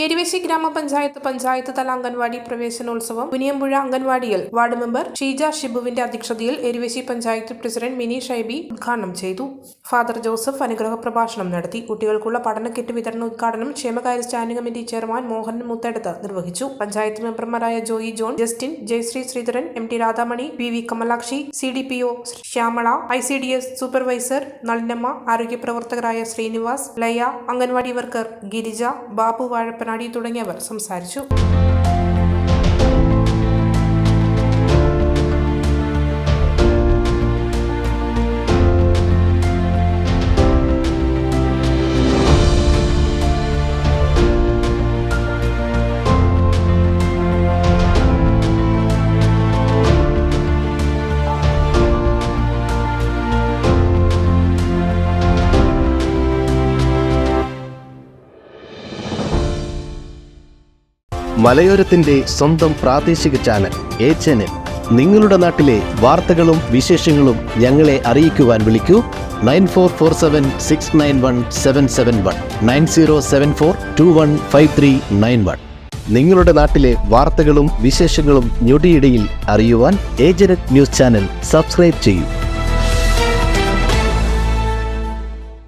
എരുവേശി ഗ്രാമപഞ്ചായത്ത് പഞ്ചായത്ത് തല അംഗൻവാടി പ്രവേശനോത്സവം കുനിയമ്പുഴ അംഗൻവാടിയിൽ വാർഡ് മെമ്പർ ഷീജ ഷിബുവിന്റെ അധ്യക്ഷതയിൽ എരുവേശി പഞ്ചായത്ത് പ്രസിഡന്റ് മിനി ഷൈബി ഉദ്ഘാടനം ചെയ്തു. ഫാദർ ജോസഫ് അനുഗ്രഹ പ്രഭാഷണം നടത്തി. കുട്ടികൾക്കുള്ള പഠന കിറ്റ് വിതരണ ഉദ്ഘാടനം ക്ഷേമകാര്യ standing committee chairman Mohan Muthadath നിർവഹിച്ചു. പഞ്ചായത്ത് മെമ്പർമാരായ Joy John, Justin, Jayashree Sreedharan, MT Radhamani, PV Kamalakshi, CDPO Shyamala, ICDS supervisor Nalinamma, ആരോഗ്യ പ്രവർത്തകരായ ശ്രീനിവാസ്, ലയ, അംഗൻവാടി വർക്കർ ഗിരിജ, ബാബു വാഴപ്പനാടി തുടങ്ങിയവർ സംസാരിച്ചു. മലയോരത്തിന്റെ സ്വന്തം പ്രാദേശിക ചാനൽ A-Channel. നിങ്ങളുടെ നാട്ടിലെ വാർത്തകളും വിശേഷങ്ങളും ഞങ്ങളെ അറിയിക്കുവാൻ വിളിക്കൂ 9447691771 9074215391. നിങ്ങളുടെ നാട്ടിലെ വാർത്തകളും വിശേഷങ്ങളും ഞൊടിയിടയിൽ അറിയുവാൻ A-Channel ന്യൂസ് ചാനൽ സബ്സ്ക്രൈബ് ചെയ്യൂ.